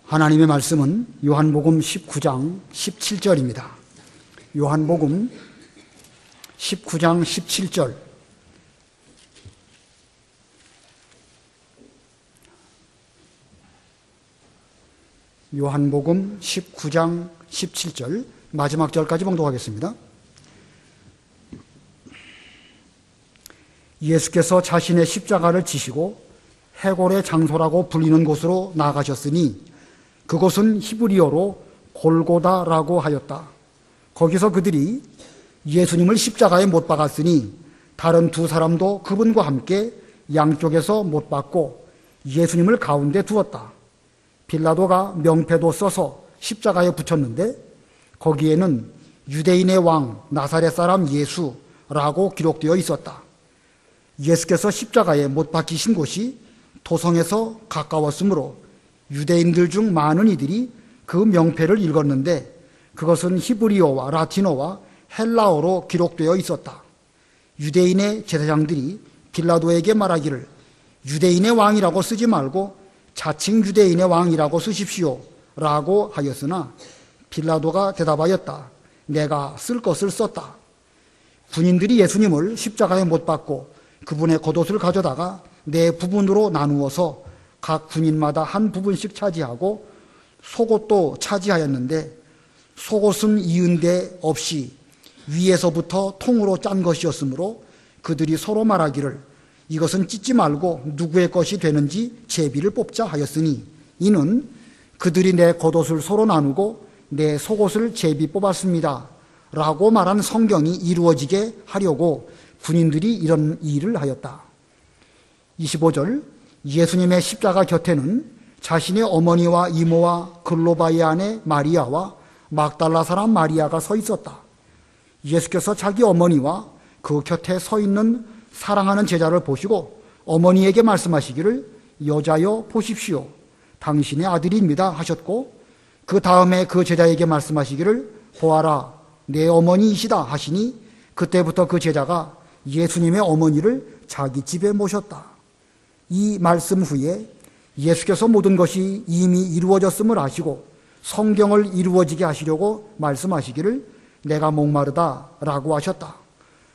하나님의 말씀은 요한복음 19장 17절입니다. 요한복음 19장 17절. 요한복음 19장 17절 마지막 절까지 봉독하겠습니다. 예수께서 자신의 십자가를 지시고 해골의 장소라고 불리는 곳으로 나아가셨으니 그곳은 히브리어로 골고다라고 하였다. 거기서 그들이 예수님을 십자가에 못 박았으니 다른 두 사람도 그분과 함께 양쪽에서 못 박고 예수님을 가운데 두었다. 빌라도가 명패도 써서 십자가에 붙였는데 거기에는 유대인의 왕 나사렛 사람 예수라고 기록되어 있었다. 예수께서 십자가에 못 박히신 곳이 도성에서 가까웠으므로 유대인들 중 많은 이들이 그 명패를 읽었는데 그것은 히브리어와 라틴어와 헬라어로 기록되어 있었다. 유대인의 제사장들이 빌라도에게 말하기를 유대인의 왕이라고 쓰지 말고 자칭 유대인의 왕이라고 쓰십시오 라고 하였으나 빌라도가 대답하였다. 내가 쓸 것을 썼다. 군인들이 예수님을 십자가에 못 박고 그분의 겉옷을 가져다가 네 부분으로 나누어서 각 군인마다 한 부분씩 차지하고 속옷도 차지하였는데 속옷은 이은 데 없이 위에서부터 통으로 짠 것이었으므로 그들이 서로 말하기를 이것은 찢지 말고 누구의 것이 되는지 제비를 뽑자 하였으니 이는 그들이 내 겉옷을 서로 나누고 내 속옷을 제비 뽑았습니다 라고 말한 성경이 이루어지게 하려고 군인들이 이런 일을 하였다. 25절. 예수님의 십자가 곁에는 자신의 어머니와 이모와 글로바의 아내 마리아와 막달라 사람 마리아가 서 있었다. 예수께서 자기 어머니와 그 곁에 서 있는 사랑하는 제자를 보시고 어머니에게 말씀하시기를 여자여 보십시오. 당신의 아들입니다 하셨고 그 다음에 그 제자에게 말씀하시기를 보아라 내 어머니이시다 하시니 그때부터 그 제자가 예수님의 어머니를 자기 집에 모셨다. 이 말씀 후에 예수께서 모든 것이 이미 이루어졌음을 아시고 성경을 이루어지게 하시려고 말씀하시기를 내가 목마르다 라고 하셨다.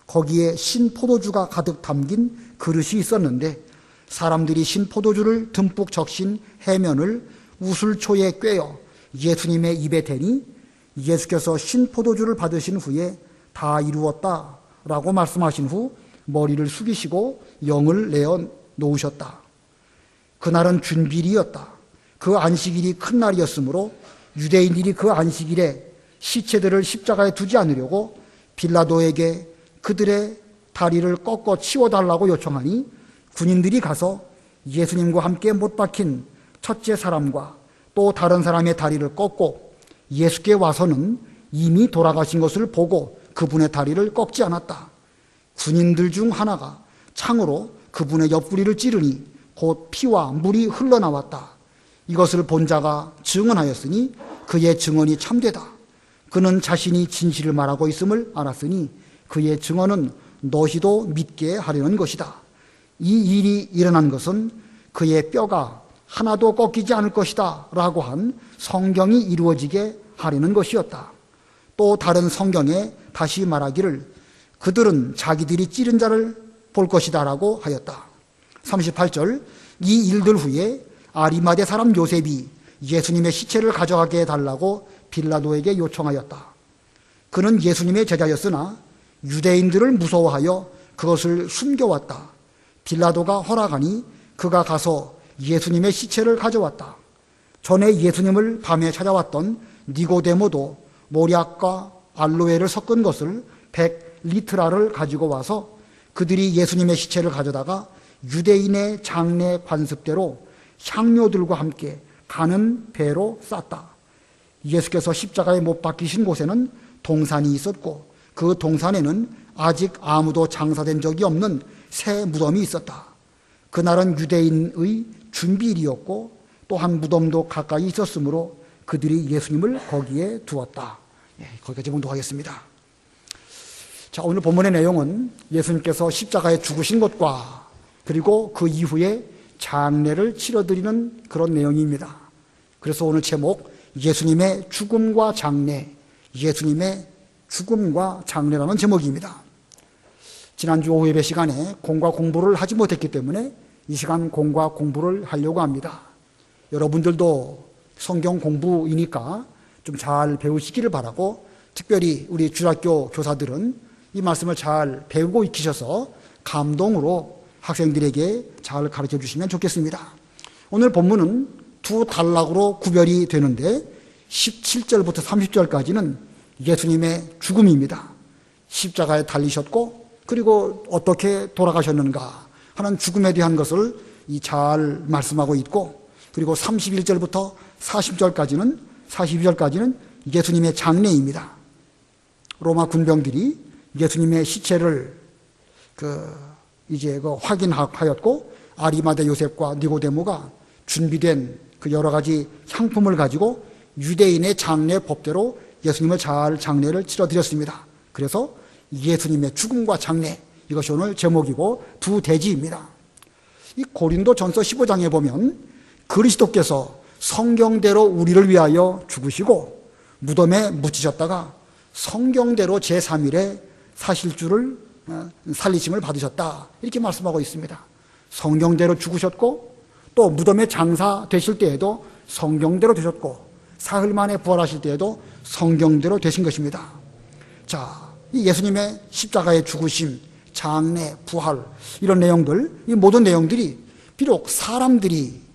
거기에 신포도주가 가득 담긴 그릇이 있었는데 사람들이 신포도주를 듬뿍 적신 해면을 우슬초에 꿰어 예수님의 입에 대니 예수께서 신포도주를 받으신 후에 다 이루었다 라고 말씀하신 후 머리를 숙이시고 영을 내어 놓으셨다. 그날은 준비일이었다. 그 안식일이 큰 날이었으므로 유대인들이 그 안식일에 시체들을 십자가에 두지 않으려고 빌라도에게 그들의 다리를 꺾어 치워달라고 요청하니 군인들이 가서 예수님과 함께 못 박힌 첫째 사람과 또 다른 사람의 다리를 꺾고 예수께 와서는 이미 돌아가신 것을 보고 그분의 다리를 꺾지 않았다. 군인들 중 하나가 창으로 그분의 옆구리를 찌르니 곧 피와 물이 흘러나왔다. 이것을 본 자가 증언하였으니 그의 증언이 참되다. 그는 자신이 진실을 말하고 있음을 알았으니 그의 증언은 너희도 믿게 하려는 것이다. 이 일이 일어난 것은 그의 뼈가 하나도 꺾이지 않을 것이다 라고 한 성경이 이루어지게 하려는 것이었다. 또 다른 성경에 다시 말하기를 그들은 자기들이 찌른 자를 볼 것이다 라고 하였다. 38절. 이 일들 후에 아리마대 사람 요셉이 예수님의 시체를 가져가게 해달라고 빌라도에게 요청하였다. 그는 예수님의 제자였으나 유대인들을 무서워하여 그것을 숨겨왔다. 빌라도가 허락하니 그가 가서 예수님의 시체를 가져왔다. 전에 예수님을 밤에 찾아왔던 니고데모도 모략과 알로에를 섞은 것을 100리트라를 가지고 와서 그들이 예수님의 시체를 가져다가 유대인의 장례 관습대로 향료들과 함께 가는 배로 쌌다. 예수께서 십자가에 못 박히신 곳에는 동산이 있었고 그 동산에는 아직 아무도 장사된 적이 없는 새 무덤이 있었다. 그날은 유대인의 준비일이었고 또 한 무덤도 가까이 있었으므로 그들이 예수님을 거기에 두었다. 거기까지 봉독하겠습니다. 자, 오늘 본문의 내용은 예수님께서 십자가에 죽으신 것과 그리고 그 이후에 장례를 치러드리는 그런 내용입니다. 그래서 오늘 제목 예수님의 죽음과 장례, 예수님의 죽음과 장례라는 제목입니다. 지난주 오후 예배 시간에 공과 공부를 하지 못했기 때문에 이 시간 공과 공부를 하려고 합니다. 여러분들도 성경 공부이니까 좀 잘 배우시기를 바라고, 특별히 우리 주일학교 교사들은 이 말씀을 잘 배우고 익히셔서 감동으로 학생들에게 잘 가르쳐 주시면 좋겠습니다. 오늘 본문은 두 단락으로 구별이 되는데 17절부터 30절까지는 예수님의 죽음입니다. 십자가에 달리셨고 그리고 어떻게 돌아가셨는가 하는 죽음에 대한 것을 잘 말씀하고 있고, 그리고 31절부터 42절까지는 예수님의 장례입니다. 로마 군병들이 예수님의 시체를 확인하였고, 아리마대 요셉과 니고데모가 준비된 그 여러 가지 향품을 가지고 유대인의 장례 법대로 예수님을 잘 장례를 치러드렸습니다. 그래서 예수님의 죽음과 장례, 이것이 오늘 제목이고 두 대지입니다. 이 고린도전서 15장에 보면 그리스도께서 성경대로 우리를 위하여 죽으시고 무덤에 묻히셨다가 성경대로 제3일에 사실주를 살리심을 받으셨다, 이렇게 말씀하고 있습니다. 성경대로 죽으셨고 또 무덤에 장사되실 때에도 성경대로 되셨고 사흘 만에 부활하실 때에도 성경대로 되신 것입니다. 자, 이 예수님의 십자가의 죽으심, 장례, 부활, 이런 내용들, 이 모든 내용들이 비록 사람들이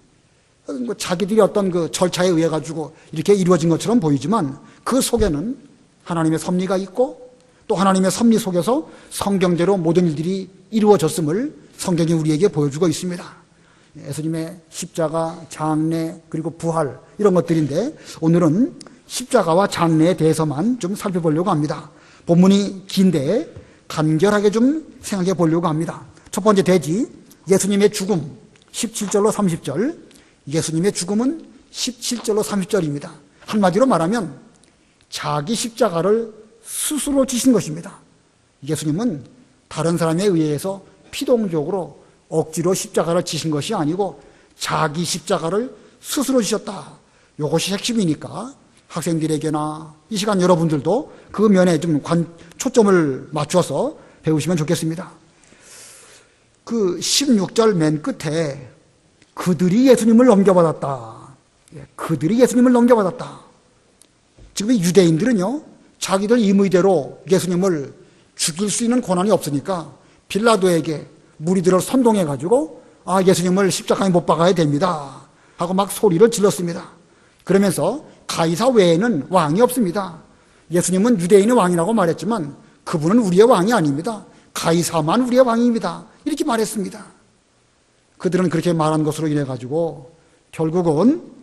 자기들이 어떤 그 절차에 의해 가지고 이렇게 이루어진 것처럼 보이지만 그 속에는 하나님의 섭리가 있고 또 하나님의 섭리 속에서 성경대로 모든 일들이 이루어졌음을 성경이 우리에게 보여주고 있습니다. 예수님의 십자가, 장례, 그리고 부활, 이런 것들인데 오늘은 십자가와 장례에 대해서만 좀 살펴보려고 합니다. 본문이 긴데 간결하게 좀 생각해 보려고 합니다. 첫 번째 대지, 예수님의 죽음, 17절로 30절. 예수님의 죽음은 17절로 30절입니다. 한마디로 말하면 자기 십자가를 스스로 지신 것입니다. 예수님은 다른 사람에 의해서 피동적으로 억지로 십자가를 지신 것이 아니고 자기 십자가를 스스로 지셨다. 이것이 핵심이니까 학생들에게나 이 시간 여러분들도 그 면에 좀 초점을 맞춰서 배우시면 좋겠습니다. 그 16절 맨 끝에 그들이 예수님을 넘겨받았다. 그들이 예수님을 넘겨받았다. 지금 이 유대인들은요, 자기들 임의대로 예수님을 죽일 수 있는 권한이 없으니까 빌라도에게 무리들을 선동해가지고 예수님을 십자가에 못 박아야 됩니다 하고 막 소리를 질렀습니다. 그러면서 가이사 외에는 왕이 없습니다. 예수님은 유대인의 왕이라고 말했지만 그분은 우리의 왕이 아닙니다. 가이사만 우리의 왕입니다, 이렇게 말했습니다. 그들은 그렇게 말한 것으로 인해 가지고 결국은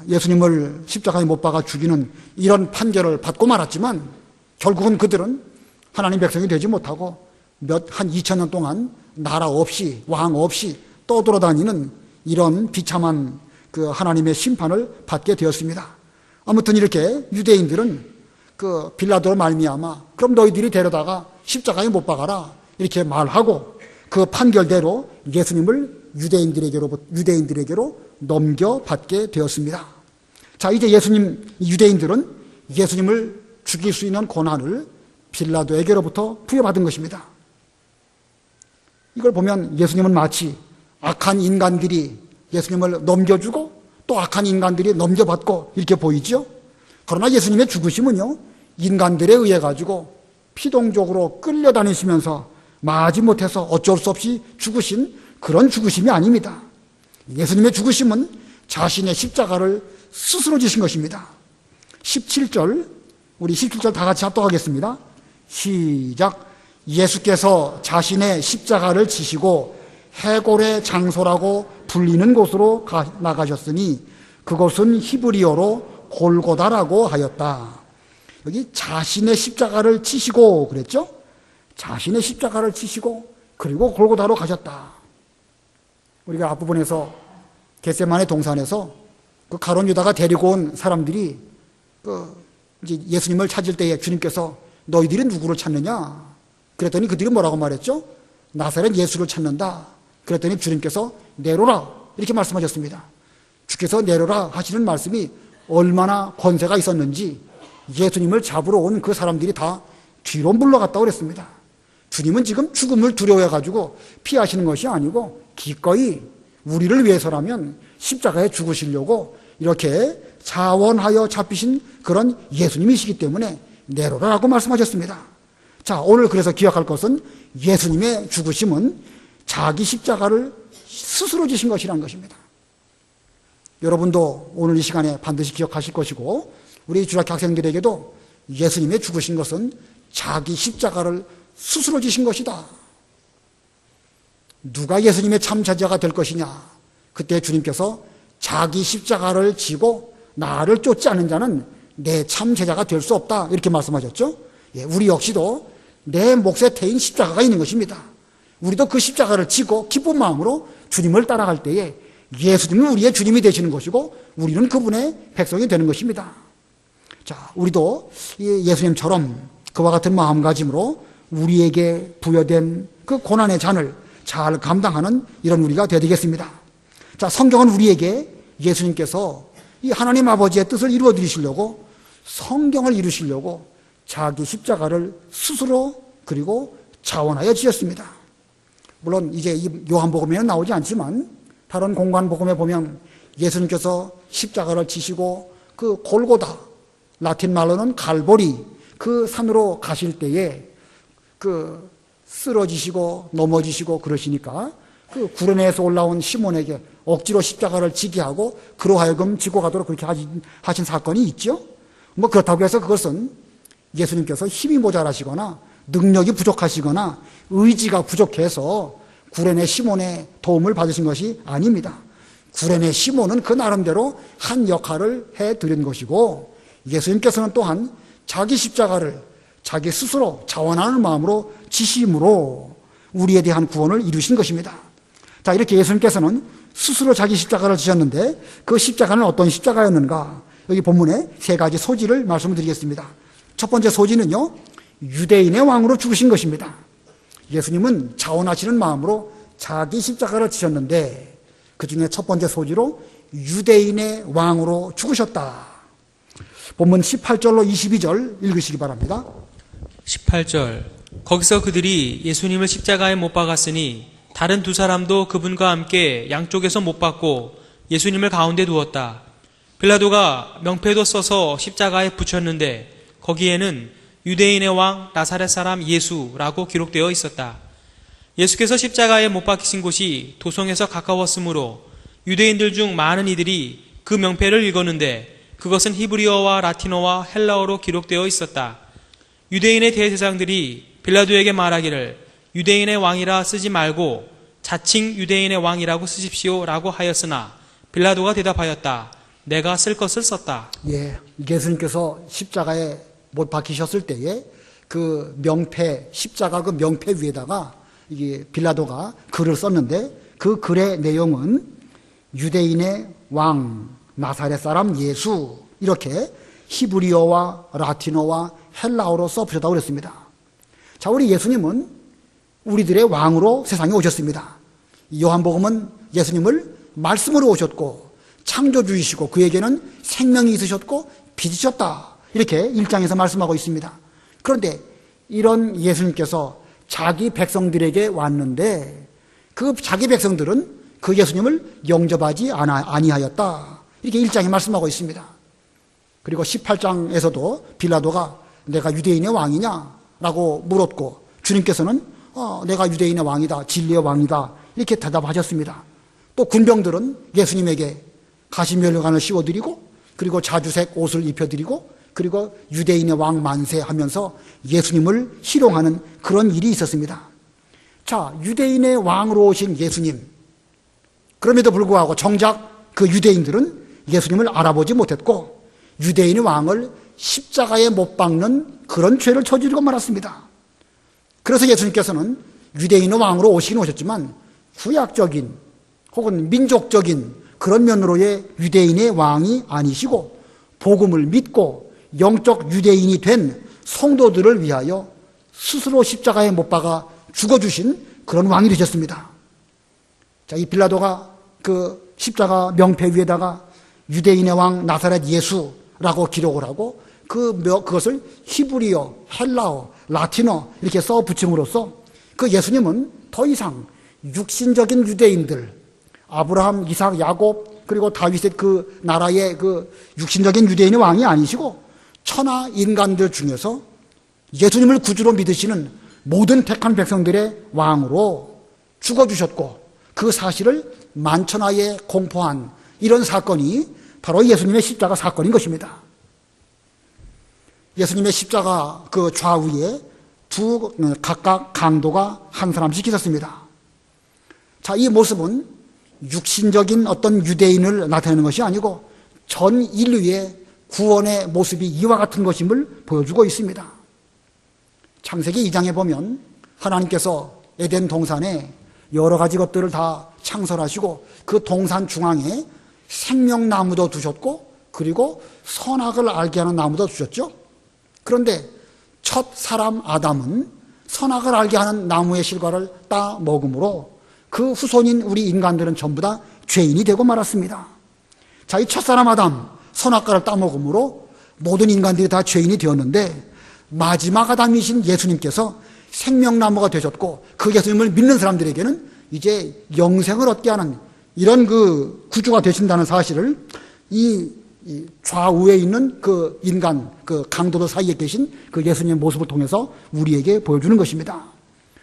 예수님을 십자가에 못 박아 죽이는 이런 판결을 받고 말았지만 결국은 그들은 하나님 백성이 되지 못하고 한 2000년 동안 나라 없이 왕 없이 떠돌아다니는 이런 비참한 그 하나님의 심판을 받게 되었습니다. 아무튼 이렇게 유대인들은 그 빌라도로 말미암아 그럼 너희들이 데려다가 십자가에 못 박아라, 이렇게 말하고 그 판결대로 예수님을 유대인들에게로 넘겨받게 되었습니다. 자, 이제 유대인들은 예수님을 죽일 수 있는 권한을 빌라도에게로부터 부여받은 것입니다. 이걸 보면 예수님은 마치 악한 인간들이 예수님을 넘겨주고 또 악한 인간들이 넘겨받고 이렇게 보이죠. 그러나 예수님의 죽으심은요, 인간들에 의해 가지고 피동적으로 끌려다니시면서 마지못해서 어쩔 수 없이 죽으신 그런 죽으심이 아닙니다. 예수님의 죽으심은 자신의 십자가를 스스로 지신 것입니다. 17절, 우리 17절 다 같이 합독하겠습니다. 시작. 예수께서 자신의 십자가를 지시고 해골의 장소라고 불리는 곳으로 나가셨으니 그곳은 히브리어로 골고다라고 하였다. 여기 자신의 십자가를 지시고 그랬죠? 자신의 십자가를 지시고 그리고 골고다로 가셨다. 우리가 앞부분에서 겟세마네 동산에서 그 가룟 유다가 데리고 온 사람들이 이제 예수님을 찾을 때에 주님께서 너희들이 누구를 찾느냐? 그랬더니 그들이 뭐라고 말했죠? 나사렛 예수를 찾는다. 그랬더니 주님께서 내로라, 이렇게 말씀하셨습니다. 주께서 내려라 하시는 말씀이 얼마나 권세가 있었는지 예수님을 잡으러 온 그 사람들이 다 뒤로 물러갔다고 그랬습니다. 주님은 지금 죽음을 두려워해가지고 피하시는 것이 아니고 기꺼이 우리를 위해서라면 십자가에 죽으시려고 이렇게 자원하여 잡히신 그런 예수님이시기 때문에 내려라라고 말씀하셨습니다. 자, 오늘 그래서 기억할 것은 예수님의 죽으심은 자기 십자가를 스스로 지신 것이라는 것입니다. 여러분도 오늘 이 시간에 반드시 기억하실 것이고 우리 주일학교 학생들에게도 예수님의 죽으신 것은 자기 십자가를 스스로 지신 것이다. 누가 예수님의 참 제자가 될 것이냐? 그때 주님께서 자기 십자가를 지고 나를 쫓지 않는 자는 내 참 제자가 될 수 없다. 이렇게 말씀하셨죠? 예, 우리 역시도 내 몫에 태인 십자가가 있는 것입니다. 우리도 그 십자가를 지고 기쁜 마음으로 주님을 따라갈 때에 예수님은 우리의 주님이 되시는 것이고 우리는 그분의 백성이 되는 것입니다. 자, 우리도 예수님처럼 그와 같은 마음가짐으로 우리에게 부여된 그 고난의 잔을 잘 감당하는 이런 우리가 되어야 되겠습니다. 자, 성경은 우리에게 예수님께서 이 하나님 아버지의 뜻을 이루어 드리시려고 성경을 이루시려고 자기 십자가를 스스로 그리고 자원하여 지었습니다. 물론 이제 이 요한복음에는 나오지 않지만 다른 공관 복음에 보면 예수님께서 십자가를 지시고 그 골고다, 라틴 말로는 갈보리, 그 산으로 가실 때에 그 쓰러지시고 넘어지시고 그러시니까 그 구레네에서 올라온 시몬에게 억지로 십자가를 지게 하고 그로 하여금 지고 가도록 그렇게 하신 사건이 있죠. 뭐 그렇다고 해서 그것은 예수님께서 힘이 모자라시거나 능력이 부족하시거나 의지가 부족해서 구레네 시몬의 도움을 받으신 것이 아닙니다. 구레네 시몬은 그 나름대로 한 역할을 해드린 것이고 예수님께서는 또한 자기 십자가를 자기 스스로 자원하는 마음으로 지심으로 우리에 대한 구원을 이루신 것입니다. 자, 이렇게 예수님께서는 스스로 자기 십자가를 지셨는데 그 십자가는 어떤 십자가였는가? 여기 본문에 세 가지 소지를 말씀을 드리겠습니다. 첫 번째 소지는요, 유대인의 왕으로 죽으신 것입니다. 예수님은 자원하시는 마음으로 자기 십자가를 지셨는데 그 중에 첫 번째 소지로 유대인의 왕으로 죽으셨다. 본문 18절로 22절 읽으시기 바랍니다. 18절 거기서 그들이 예수님을 십자가에 못 박았으니 다른 두 사람도 그분과 함께 양쪽에서 못 박고 예수님을 가운데 두었다. 빌라도가 명패도 써서 십자가에 붙였는데 거기에는 유대인의 왕 나사렛 사람 예수라고 기록되어 있었다. 예수께서 십자가에 못 박히신 곳이 도성에서 가까웠으므로 유대인들 중 많은 이들이 그 명패를 읽었는데 그것은 히브리어와 라틴어와 헬라어로 기록되어 있었다. 유대인의 대제사장들이 빌라도에게 말하기를 유대인의 왕이라 쓰지 말고 자칭 유대인의 왕이라고 쓰십시오 라고 하였으나 빌라도가 대답하였다. 내가 쓸 것을 썼다. 예, 예수님께서 십자가에 못 박히셨을 때에 그 명패, 십자가 그 명패 위에다가 이게 빌라도가 글을 썼는데 그 글의 내용은 유대인의 왕, 나사렛 사람 예수, 이렇게 히브리어와 라틴어와 헬라어로 써붙였다고 그랬습니다. 자, 우리 예수님은 우리들의 왕으로 세상에 오셨습니다. 요한복음은 예수님을 말씀으로 오셨고 창조주이시고 그에게는 생명이 있으셨고 빛이셨다. 이렇게 1장에서 말씀하고 있습니다. 그런데 이런 예수님께서 자기 백성들에게 왔는데 그 자기 백성들은 그 예수님을 영접하지 아니하였다. 이렇게 1장에 말씀하고 있습니다. 그리고 18장에서도 빌라도가 내가 유대인의 왕이냐라고 물었고 주님께서는 내가 유대인의 왕이다, 진리의 왕이다 이렇게 대답하셨습니다. 또 군병들은 예수님에게 가시면류관을 씌워드리고 그리고 자주색 옷을 입혀드리고 그리고 유대인의 왕 만세 하면서 예수님을 희롱하는 그런 일이 있었습니다. 자, 유대인의 왕으로 오신 예수님, 그럼에도 불구하고 정작 그 유대인들은 예수님을 알아보지 못했고 유대인의 왕을 십자가에 못 박는 그런 죄를 저지르고 말았습니다. 그래서 예수님께서는 유대인의 왕으로 오시긴 오셨지만 구약적인 혹은 민족적인 그런 면으로의 유대인의 왕이 아니시고 복음을 믿고 영적 유대인이 된 성도들을 위하여 스스로 십자가에 못 박아 죽어주신 그런 왕이 되셨습니다. 자, 이 빌라도가 그 십자가 명패 위에다가 유대인의 왕 나사렛 예수라고 기록을 하고 그것을 히브리어, 헬라어, 라틴어 이렇게 써 붙임으로써 그 예수님은 더 이상 육신적인 유대인들, 아브라함, 이삭, 야곱 그리고 다윗의 그 나라의 그 육신적인 유대인의 왕이 아니시고 천하 인간들 중에서 예수님을 구주로 믿으시는 모든 택한 백성들의 왕으로 죽어주셨고 그 사실을 만천하에 공포한 이런 사건이 바로 예수님의 십자가 사건인 것입니다. 예수님의 십자가 그 좌우에 각각 강도가 한 사람씩 있었습니다. 자, 이 모습은 육신적인 어떤 유대인을 나타내는 것이 아니고 전 인류의 구원의 모습이 이와 같은 것임을 보여주고 있습니다. 창세기 2장에 보면 하나님께서 에덴 동산에 여러 가지 것들을 다 창설하시고 그 동산 중앙에 생명나무도 두셨고 그리고 선악을 알게 하는 나무도 두셨죠. 그런데 첫 사람 아담은 선악을 알게 하는 나무의 실과를 따 먹음으로 그 후손인 우리 인간들은 전부 다 죄인이 되고 말았습니다. 자, 이 첫사람 아담 선악과를 따 먹음으로 모든 인간들이 다 죄인이 되었는데 마지막 아담이신 예수님께서 생명나무가 되셨고 그 예수님을 믿는 사람들에게는 이제 영생을 얻게 하는 이런 그 구주가 되신다는 사실을 이 좌우에 있는 그 인간, 그 강도들 사이에 계신 그 예수님의 모습을 통해서 우리에게 보여주는 것입니다.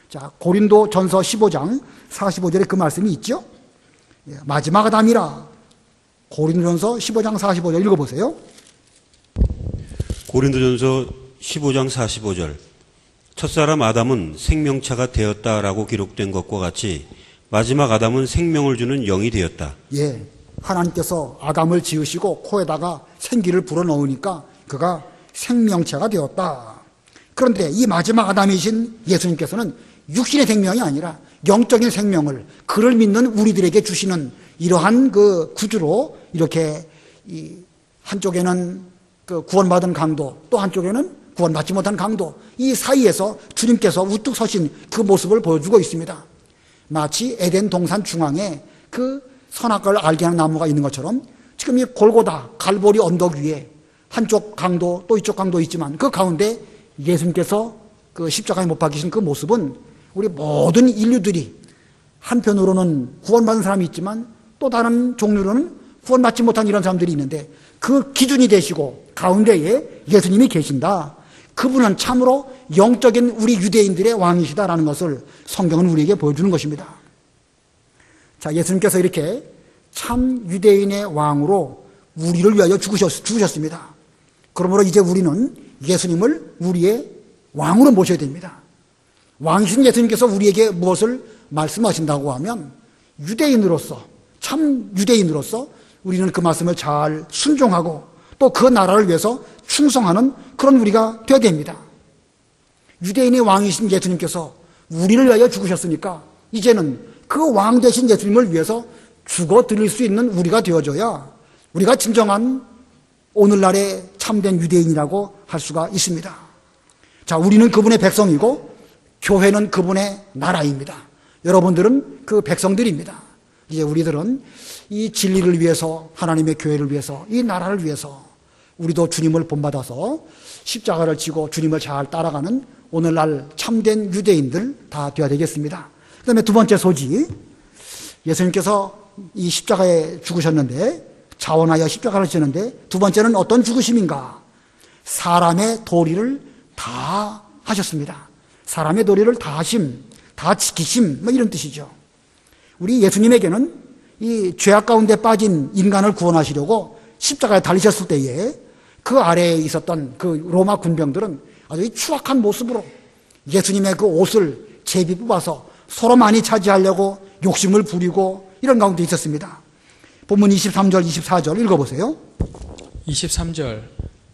자, 고린도 전서 15장 45절에 그 말씀이 있죠. 마지막 아담이라. 고린도전서 15장 45절 읽어보세요. 고린도전서 15장 45절. 첫사람 아담은 생명차가 되었다라고 기록된 것과 같이 마지막 아담은 생명을 주는 영이 되었다. 예. 하나님께서 아담을 지으시고 코에다가 생기를 불어넣으니까 그가 생명체가 되었다. 그런데 이 마지막 아담이신 예수님께서는 육신의 생명이 아니라 영적인 생명을 그를 믿는 우리들에게 주시는 이러한 그 구주로 이렇게 한쪽에는 그 구원받은 강도 또 한쪽에는 구원받지 못한 강도 이 사이에서 주님께서 우뚝 서신 그 모습을 보여주고 있습니다. 마치 에덴 동산 중앙에 그 선악과를 알게 하는 나무가 있는 것처럼 지금 이 골고다 갈보리 언덕 위에 한쪽 강도 또 이쪽 강도 있지만 그 가운데 예수님께서 그 십자가에 못 박히신 그 모습은 우리 모든 인류들이 한편으로는 구원받은 사람이 있지만 또 다른 종류로는 구원받지 못한 이런 사람들이 있는데 그 기준이 되시고 가운데에 예수님이 계신다. 그분은 참으로 영적인 우리 유대인들의 왕이시다라는 것을 성경은 우리에게 보여주는 것입니다. 자, 예수님께서 이렇게 참 유대인의 왕으로 우리를 위하여 죽으셨습니다. 그러므로 이제 우리는 예수님을 우리의 왕으로 모셔야 됩니다. 왕이신 예수님께서 우리에게 무엇을 말씀하신다고 하면 유대인으로서 참 유대인으로서 우리는 그 말씀을 잘 순종하고 또 그 나라를 위해서 충성하는 그런 우리가 되어야 됩니다. 유대인의 왕이신 예수님께서 우리를 위하여 죽으셨으니까 이제는 그 왕 되신 예수님을 위해서 죽어 드릴 수 있는 우리가 되어줘야 우리가 진정한 오늘날의 참된 유대인이라고 할 수가 있습니다. 자, 우리는 그분의 백성이고 교회는 그분의 나라입니다. 여러분들은 그 백성들입니다. 이제 우리들은 이 진리를 위해서 하나님의 교회를 위해서 이 나라를 위해서 우리도 주님을 본받아서 십자가를 지고 주님을 잘 따라가는 오늘날 참된 유대인들 다 되어야 되겠습니다. 그 다음에 두 번째 소지, 예수님께서 이 십자가에 죽으셨는데 자원하여 십자가를 지는데 두 번째는 어떤 죽으심인가? 사람의 도리를 다 하셨습니다. 사람의 도리를 다 하심, 다 지키심, 뭐 이런 뜻이죠. 우리 예수님에게는 이 죄악 가운데 빠진 인간을 구원하시려고 십자가에 달리셨을 때에 그 아래에 있었던 그 로마 군병들은 아주 추악한 모습으로 예수님의 그 옷을 제비 뽑아서 서로 많이 차지하려고 욕심을 부리고 이런 가운데 있었습니다. 본문 23절, 24절 읽어보세요. 23절.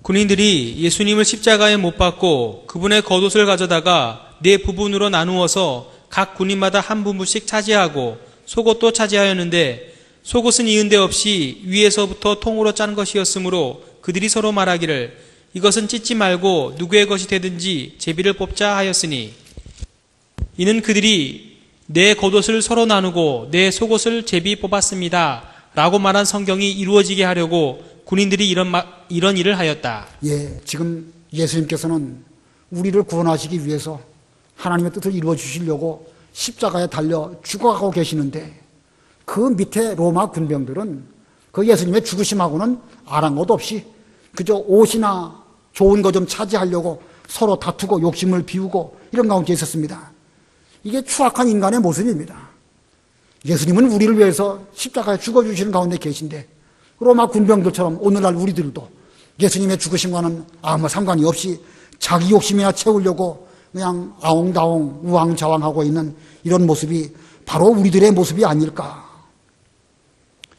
군인들이 예수님을 십자가에 못 박고 그분의 겉옷을 가져다가 네 부분으로 나누어서 각 군인마다 한 부분씩 차지하고 속옷도 차지하였는데 속옷은 이은 데 없이 위에서부터 통으로 짠 것이었으므로 그들이 서로 말하기를 이것은 찢지 말고 누구의 것이 되든지 제비를 뽑자 하였으니 이는 그들이 내 겉옷을 서로 나누고 내 속옷을 제비 뽑았습니다 라고 말한 성경이 이루어지게 하려고 군인들이 이런 일을 하였다. 예, 지금 예수님께서는 우리를 구원하시기 위해서 하나님의 뜻을 이루어 주시려고 십자가에 달려 죽어가고 계시는데 그 밑에 로마 군병들은 그 예수님의 죽으심하고는 아랑곳 없이 그저 옷이나 좋은 거 좀 차지하려고 서로 다투고 욕심을 비우고 이런 가운데 있었습니다. 이게 추악한 인간의 모습입니다. 예수님은 우리를 위해서 십자가에 죽어주시는 가운데 계신데 로마 군병들처럼 오늘날 우리들도 예수님의 죽으심과는 아무 상관이 없이 자기 욕심이나 채우려고 그냥 아웅다웅 우왕좌왕하고 있는 이런 모습이 바로 우리들의 모습이 아닐까.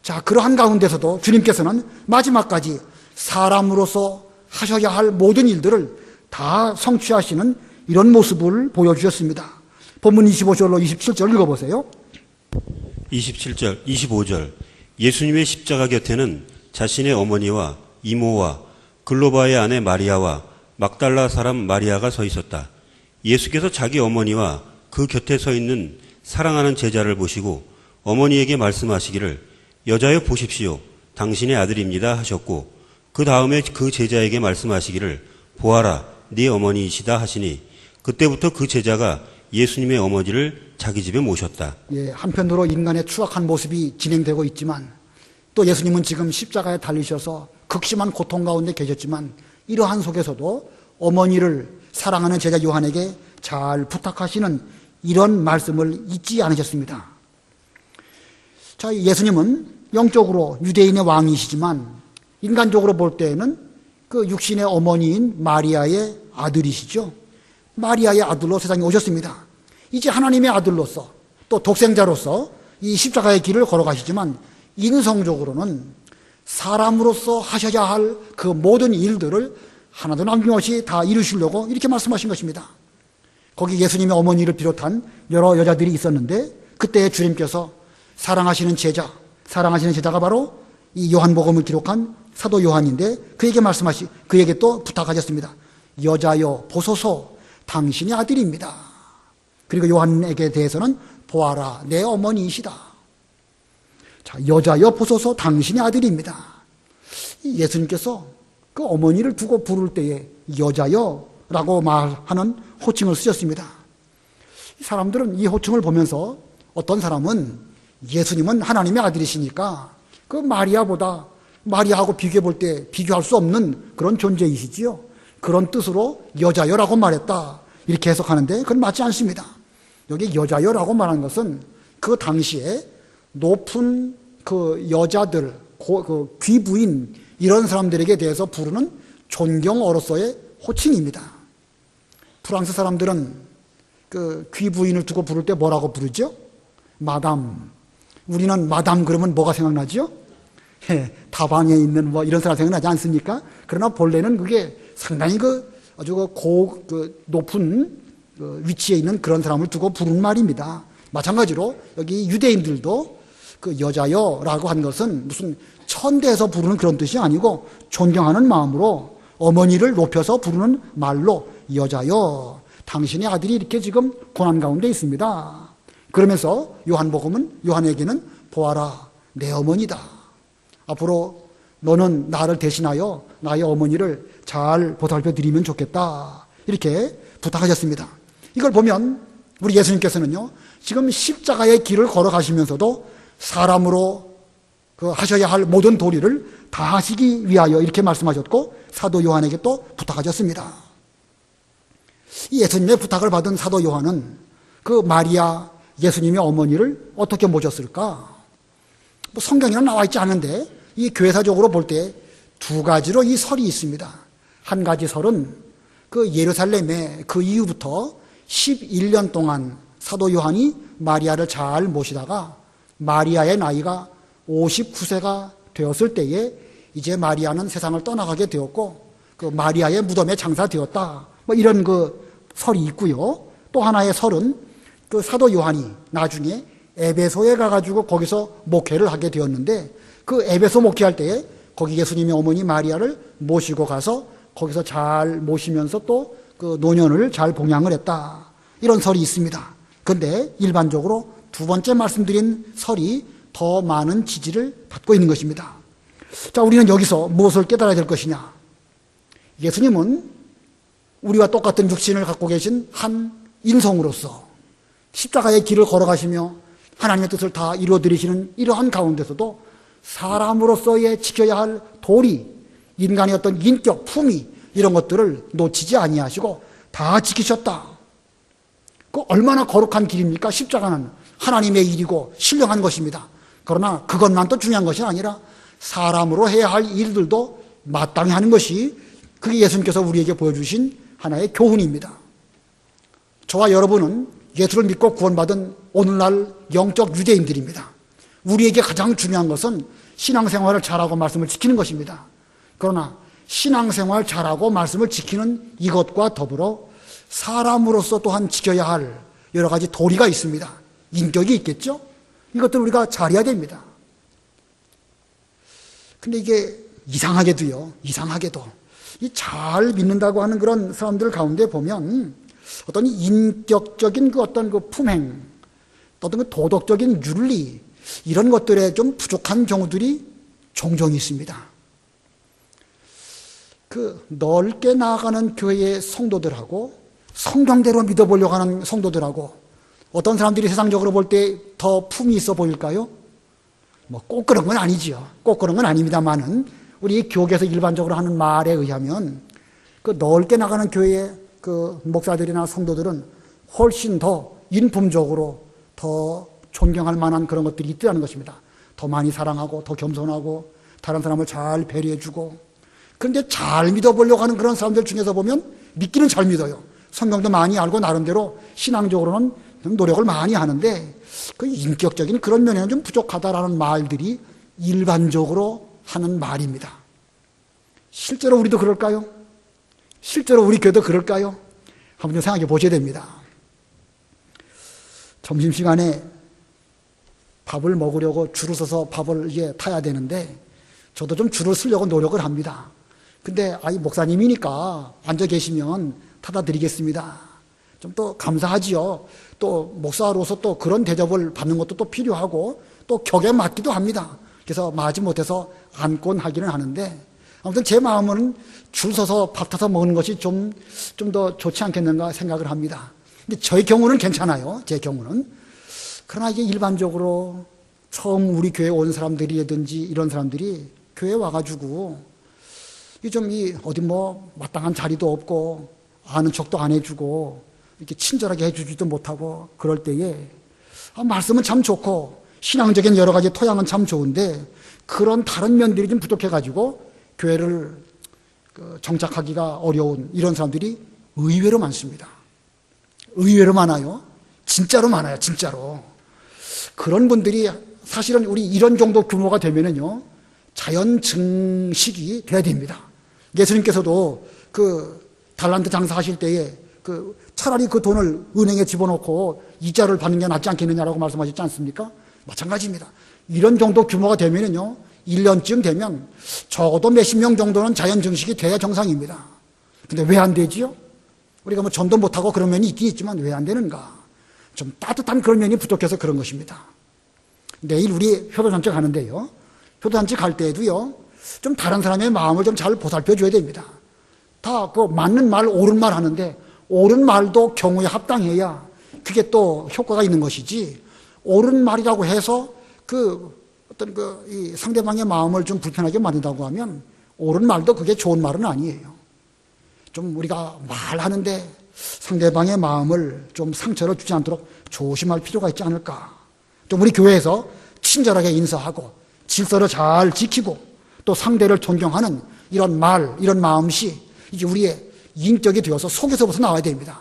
자, 그러한 가운데서도 주님께서는 마지막까지 사람으로서 하셔야 할 모든 일들을 다 성취하시는 이런 모습을 보여주셨습니다. 본문 25절로 27절 읽어보세요. 27절, 25절. 예수님의 십자가 곁에는 자신의 어머니와 이모와 글로바의 아내 마리아와 막달라 사람 마리아가 서 있었다. 예수께서 자기 어머니와 그 곁에 서 있는 사랑하는 제자를 보시고 어머니에게 말씀하시기를 여자여 보십시오. 당신의 아들입니다 하셨고 그 다음에 그 제자에게 말씀하시기를 보아라 네 어머니이시다 하시니 그때부터 그 제자가 예수님의 어머니를 자기 집에 모셨다. 예, 한편으로 인간의 추악한 모습이 진행되고 있지만 또 예수님은 지금 십자가에 달리셔서 극심한 고통 가운데 계셨지만 이러한 속에서도 어머니를 사랑하는 제자 요한에게 잘 부탁하시는 이런 말씀을 잊지 않으셨습니다. 자, 예수님은 영적으로 유대인의 왕이시지만 인간적으로 볼 때에는 그 육신의 어머니인 마리아의 아들이시죠. 마리아의 아들로 세상에 오셨습니다. 이제 하나님의 아들로서 또 독생자로서 이 십자가의 길을 걸어가시지만 인성적으로는 사람으로서 하셔야 할 그 모든 일들을 하나도 남김없이 다 이루시려고 이렇게 말씀하신 것입니다. 거기 예수님의 어머니를 비롯한 여러 여자들이 있었는데 그때 주님께서 사랑하시는 제자가 바로 이 요한복음을 기록한 사도 요한인데 그에게 또 부탁하셨습니다. 여자여 보소서 당신의 아들입니다. 그리고 요한에게 대해서는 보아라 내 어머니이시다. 자, 여자여 보소서 당신의 아들입니다. 예수님께서 그 어머니를 두고 부를 때에 여자여라고 말하는 호칭을 쓰셨습니다. 사람들은 이 호칭을 보면서 어떤 사람은 예수님은 하나님의 아들이시니까 그 마리아하고 비교해 볼 때 비교할 수 없는 그런 존재이시지요. 그런 뜻으로 여자여라고 말했다. 이렇게 해석하는데 그건 맞지 않습니다. 여기 여자여라고 말하는 것은 그 당시에 높은 그 여자들, 그 귀부인 이런 사람들에게 대해서 부르는 존경어로서의 호칭입니다. 프랑스 사람들은 그 귀부인을 두고 부를 때 뭐라고 부르죠? 마담. 우리는 마담 그러면 뭐가 생각나죠? 다방에 있는 뭐 이런 사람 생각나지 않습니까? 그러나 본래는 그게 상당히 아주 높은 위치에 있는 그런 사람을 두고 부르는 말입니다. 마찬가지로 여기 유대인들도 그 여자여라고 한 것은 무슨 천대에서 부르는 그런 뜻이 아니고 존경하는 마음으로 어머니를 높여서 부르는 말로 여자여 당신의 아들이 이렇게 지금 고난 가운데 있습니다. 그러면서 요한에게는 보아라 내 어머니다. 앞으로 너는 나를 대신하여 나의 어머니를 잘 보살펴 드리면 좋겠다. 이렇게 부탁하셨습니다. 이걸 보면 우리 예수님께서는요 지금 십자가의 길을 걸어가시면서도 사람으로 하셔야 할 모든 도리를 다 하시기 위하여 이렇게 말씀하셨고 사도 요한에게 또 부탁하셨습니다. 예수님의 부탁을 받은 사도 요한은 그 마리아 예수님의 어머니를 어떻게 모셨을까? 성경에는 나와 있지 않은데 이 교회사적으로 볼 때 두 가지로 이 설이 있습니다. 한 가지 설은 그 예루살렘에 그 이후부터 11년 동안 사도 요한이 마리아를 잘 모시다가 마리아의 나이가 59세가 되었을 때에 이제 마리아는 세상을 떠나가게 되었고 그 마리아의 무덤에 장사되었다. 이런 그 설이 있고요. 또 하나의 설은 그 사도 요한이 나중에 에베소에 가가지고 거기서 목회를 하게 되었는데 그 에베소 목회할 때에 거기 예수님의 어머니 마리아를 모시고 가서 거기서 잘 모시면서 또 그 노년을 잘 봉양을 했다. 이런 설이 있습니다. 그런데 일반적으로 두 번째 말씀드린 설이 더 많은 지지를 받고 있는 것입니다. 자, 우리는 여기서 무엇을 깨달아야 될 것이냐? 예수님은 우리와 똑같은 육신을 갖고 계신 한 인성으로서 십자가의 길을 걸어가시며 하나님의 뜻을 다 이루어드리시는 이러한 가운데서도 사람으로서의 지켜야 할 도리, 인간의 어떤 인격, 품위 이런 것들을 놓치지 아니하시고 다 지키셨다. 그 얼마나 거룩한 길입니까? 십자가는 하나님의 일이고 신령한 것입니다. 그러나 그것만 또 중요한 것이 아니라 사람으로 해야 할 일들도 마땅히 하는 것이 그게 예수님께서 우리에게 보여주신 하나의 교훈입니다. 저와 여러분은 예수를 믿고 구원받은 오늘날 영적 유대인들입니다. 우리에게 가장 중요한 것은 신앙생활을 잘하고 말씀을 지키는 것입니다. 그러나 신앙생활 잘하고 말씀을 지키는 이것과 더불어 사람으로서 또한 지켜야 할 여러 가지 도리가 있습니다. 인격이 있겠죠? 이것들 우리가 잘해야 됩니다. 근데 이게 이상하게도 이 잘 믿는다고 하는 그런 사람들 가운데 보면 어떤 인격적인 그 어떤 그 품행, 어떤 그 도덕적인 윤리 이런 것들에 좀 부족한 경우들이 종종 있습니다. 그 넓게 나아가는 교회의 성도들하고 성경대로 믿어보려고 하는 성도들하고 어떤 사람들이 세상적으로 볼 때 더 품이 있어 보일까요? 뭐 꼭 그런 건 아니지요. 꼭 그런 건 아닙니다만은 우리 교계에서 일반적으로 하는 말에 의하면 그 넓게 나가는 교회의 그 목사들이나 성도들은 훨씬 더 인품적으로 더 존경할 만한 그런 것들이 있다는 것입니다. 더 많이 사랑하고 더 겸손하고 다른 사람을 잘 배려해주고. 그런데 잘 믿어보려고 하는 그런 사람들 중에서 보면 믿기는 잘 믿어요. 성경도 많이 알고 나름대로 신앙적으로는 노력을 많이 하는데 그 인격적인 그런 면에는 좀 부족하다라는 말들이 일반적으로 하는 말입니다. 실제로 우리도 그럴까요? 실제로 우리 교회도 그럴까요? 한번 좀 생각해 보셔야 됩니다. 점심시간에 밥을 먹으려고 줄을 서서 밥을 이제 타야 되는데 저도 좀 줄을 서려고 노력을 합니다. 근데 목사님이니까 앉아 계시면 타다 드리겠습니다. 좀 또 감사하지요. 또 목사로서 또 그런 대접을 받는 것도 또 필요하고 또 격에 맞기도 합니다. 그래서 마지 못해서 앉곤 하기는 하는데 아무튼 제 마음은 줄 서서 밥 타서 먹는 것이 좀 더 좋지 않겠는가 생각을 합니다. 근데 저의 경우는 괜찮아요. 제 경우는. 그러나 이게 일반적으로 처음 우리 교회에 온 사람들이라든지 이런 사람들이 교회에 와가지고 어디 뭐 마땅한 자리도 없고 아는 척도 안 해주고 이렇게 친절하게 해주지도 못하고 그럴 때에 말씀은 참 좋고 신앙적인 여러 가지 토양은 참 좋은데 그런 다른 면들이 좀 부족해가지고 교회를 정착하기가 어려운 이런 사람들이 의외로 많습니다. 의외로 많아요. 진짜로 많아요. 진짜로. 그런 분들이 사실은 우리 이런 정도 규모가 되면은요 자연 증식이 돼야 됩니다. 예수님께서도 그 달란트 장사하실 때에 차라리 그 돈을 은행에 집어넣고 이자를 받는 게 낫지 않겠느냐라고 말씀하셨지 않습니까? 마찬가지입니다. 이런 정도 규모가 되면은요 1년쯤 되면 적어도 몇십 명 정도는 자연 증식이 돼야 정상입니다. 근데 왜 안 되지요? 우리가 뭐 전도 못하고 그런 면이 있긴 있지만 왜 안 되는가? 좀 따뜻한 그런 면이 부족해서 그런 것입니다. 내일 우리 효도잔치 가는데요. 효도잔치 갈 때에도요. 좀 다른 사람의 마음을 좀 잘 보살펴 줘야 됩니다. 다 그 맞는 말, 옳은 말 하는데 옳은 말도 경우에 합당해야 그게 또 효과가 있는 것이지 옳은 말이라고 해서 이 상대방의 마음을 좀 불편하게 만든다고 하면 옳은 말도 그게 좋은 말은 아니에요. 좀 우리가 말하는데 상대방의 마음을 좀 상처를 주지 않도록 조심할 필요가 있지 않을까. 좀 우리 교회에서 친절하게 인사하고 질서를 잘 지키고 또 상대를 존경하는 이런 말, 이런 마음씨 이게 우리의 인격이 되어서 속에서부터 나와야 됩니다.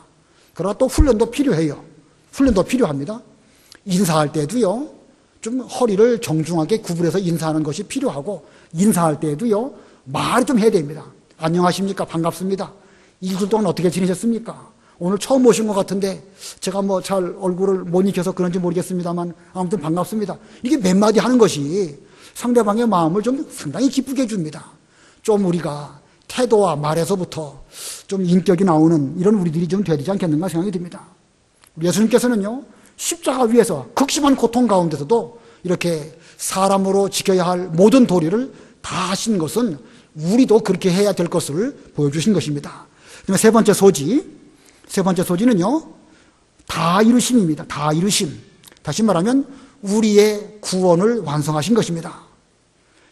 그러나 또 훈련도 필요해요. 훈련도 필요합니다. 인사할 때도요. 좀 허리를 정중하게 구부려서 인사하는 것이 필요하고 인사할 때도요. 말을 좀 해야 됩니다. 안녕하십니까? 반갑습니다. 일주일 동안 어떻게 지내셨습니까? 오늘 처음 오신 것 같은데 제가 뭐 잘 얼굴을 못 익혀서 그런지 모르겠습니다만 아무튼 반갑습니다. 이게 몇 마디 하는 것이 상대방의 마음을 좀 상당히 기쁘게 해줍니다. 좀 우리가 태도와 말에서부터 좀 인격이 나오는 이런 우리들이 좀 돼야 되지 않겠는가 생각이 듭니다. 예수님께서는요 십자가 위에서 극심한 고통 가운데서도 이렇게 사람으로 지켜야 할 모든 도리를 다 하신 것은 우리도 그렇게 해야 될 것을 보여주신 것입니다. 그다음에 세 번째 소지는요, 다 이루심입니다. 다 이루심. 다시 말하면 우리의 구원을 완성하신 것입니다.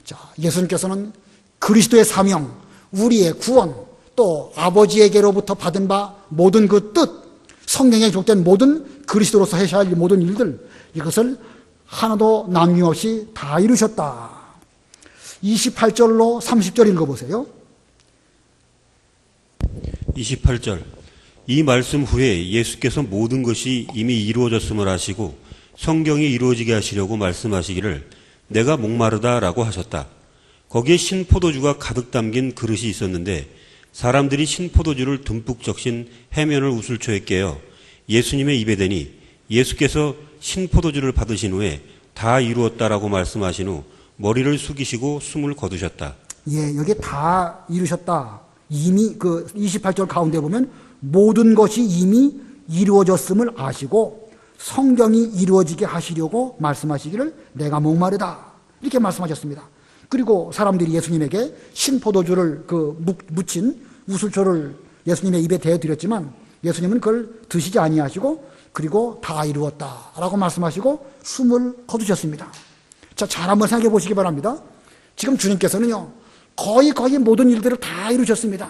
자, 예수님께서는 그리스도의 사명, 우리의 구원, 또 아버지에게로부터 받은 바 모든 그 뜻, 성경에 기록된 모든 그리스도로서 하셔야 할 모든 일들, 이것을 하나도 남김없이 다 이루셨다. 28절로 30절 읽어보세요. 28절. 이 말씀 후에 예수께서 모든 것이 이미 이루어졌음을 아시고 성경이 이루어지게 하시려고 말씀하시기를 내가 목마르다라고 하셨다. 거기에 신포도주가 가득 담긴 그릇이 있었는데 사람들이 신포도주를 듬뿍 적신 해면을 우슬초에 깨어 예수님의 입에 대니 예수께서 신포도주를 받으신 후에 다 이루었다라고 말씀하신 후 머리를 숙이시고 숨을 거두셨다. 예, 여기 다 이루셨다. 이미 그 28절 가운데 보면 모든 것이 이미 이루어졌음을 아시고 성경이 이루어지게 하시려고 말씀하시기를 내가 목마르다. 이렇게 말씀하셨습니다. 그리고 사람들이 예수님에게 신포도주를 묻힌 우슬초를 예수님의 입에 대어드렸지만 예수님은 그걸 드시지 아니하시고 그리고 다 이루었다라고 말씀하시고 숨을 거두셨습니다. 자, 잘 한번 생각해 보시기 바랍니다. 지금 주님께서는요, 거의 모든 일들을 다 이루셨습니다.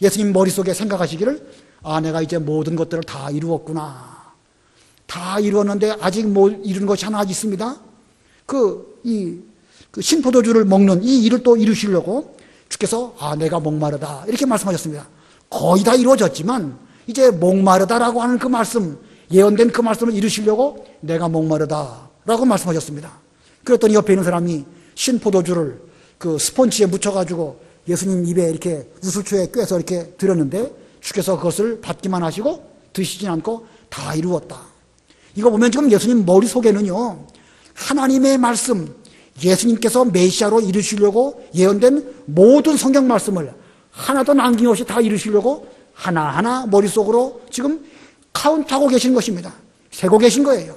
예수님 머릿속에 생각하시기를 내가 이제 모든 것들을 다 이루었구나. 다 이루었는데 아직 이룬 것이 하나 있습니다. 그 신포도주를 먹는 이 일을 또 이루시려고 주께서 내가 목마르다 이렇게 말씀하셨습니다. 거의 다 이루어졌지만 이제 목마르다라고 하는 그 말씀, 예언된 그 말씀을 이루시려고 내가 목마르다라고 말씀하셨습니다. 그랬더니 옆에 있는 사람이 신포도주를 그 스펀지에 묻혀가지고 예수님 입에 이렇게 우슬초에 꿰서 이렇게 드렸는데 주께서 그것을 받기만 하시고 드시진 않고 다 이루었다. 이거 보면 지금 예수님 머릿속에는요, 하나님의 말씀, 예수님께서 메시아로 이루시려고 예언된 모든 성경 말씀을 하나도 남김없이 다 이루시려고 하나하나 머릿속으로 지금 카운트하고 계신 것입니다. 세고 계신 거예요.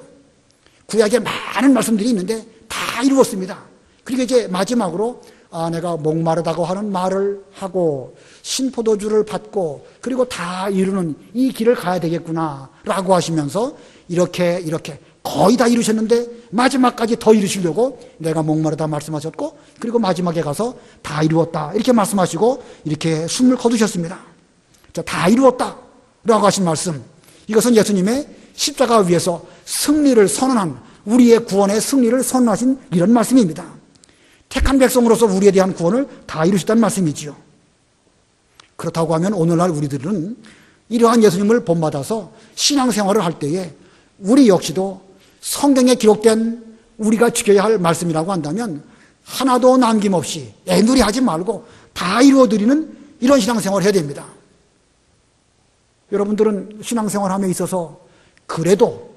구약에 많은 말씀들이 있는데 다 이루었습니다. 그리고 이제 마지막으로 내가 목마르다고 하는 말을 하고 신포도주를 받고 그리고 다 이루는 이 길을 가야 되겠구나 라고 하시면서 이렇게 거의 다 이루셨는데 마지막까지 더 이루시려고 내가 목마르다 말씀하셨고 그리고 마지막에 가서 다 이루었다 이렇게 말씀하시고 이렇게 숨을 거두셨습니다. 자, 다 이루었다 라고 하신 말씀, 이것은 예수님의 십자가 위에서 승리를 선언한, 우리의 구원의 승리를 선언하신 이런 말씀입니다. 택한 백성으로서 우리에 대한 구원을 다 이루셨다는 말씀이지요. 그렇다고 하면 오늘날 우리들은 이러한 예수님을 본받아서 신앙생활을 할 때에 우리 역시도 성경에 기록된 우리가 지켜야 할 말씀이라고 한다면 하나도 남김없이 애누리하지 말고 다 이루어드리는 이런 신앙생활을 해야 됩니다. 여러분들은 신앙생활함에 있어서 그래도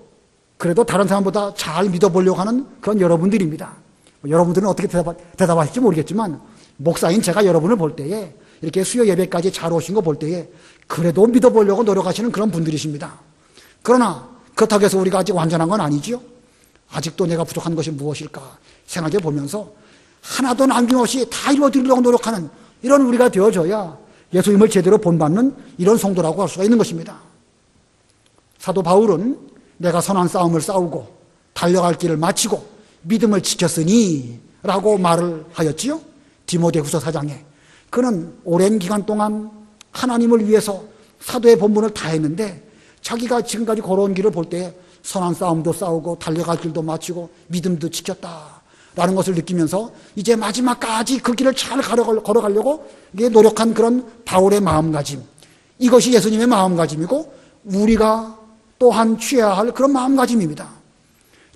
다른 사람보다 잘 믿어보려고 하는 그런 여러분들입니다. 여러분들은 어떻게 대답하실지 모르겠지만 목사인 제가 여러분을 볼 때에 이렇게 수요 예배까지 잘 오신 거 볼 때에 그래도 믿어보려고 노력하시는 그런 분들이십니다. 그러나 그렇다고 해서 우리가 아직 완전한 건 아니지요. 아직도 내가 부족한 것이 무엇일까 생각해 보면서 하나도 남김없이 다 이루어드리려고 노력하는 이런 우리가 되어져야 예수님을 제대로 본받는 이런 성도라고 할 수가 있는 것입니다. 사도 바울은 내가 선한 싸움을 싸우고 달려갈 길을 마치고 믿음을 지켰으니 라고 말을 하였지요. 디모데후서 4장에 그는 오랜 기간 동안 하나님을 위해서 사도의 본분을 다했는데 자기가 지금까지 걸어온 길을 볼 때 선한 싸움도 싸우고 달려갈 길도 마치고 믿음도 지켰다라는 것을 느끼면서 이제 마지막까지 그 길을 잘 걸어가려고 노력한 그런 바울의 마음가짐, 이것이 예수님의 마음가짐이고 우리가 또한 취해야 할 그런 마음가짐입니다.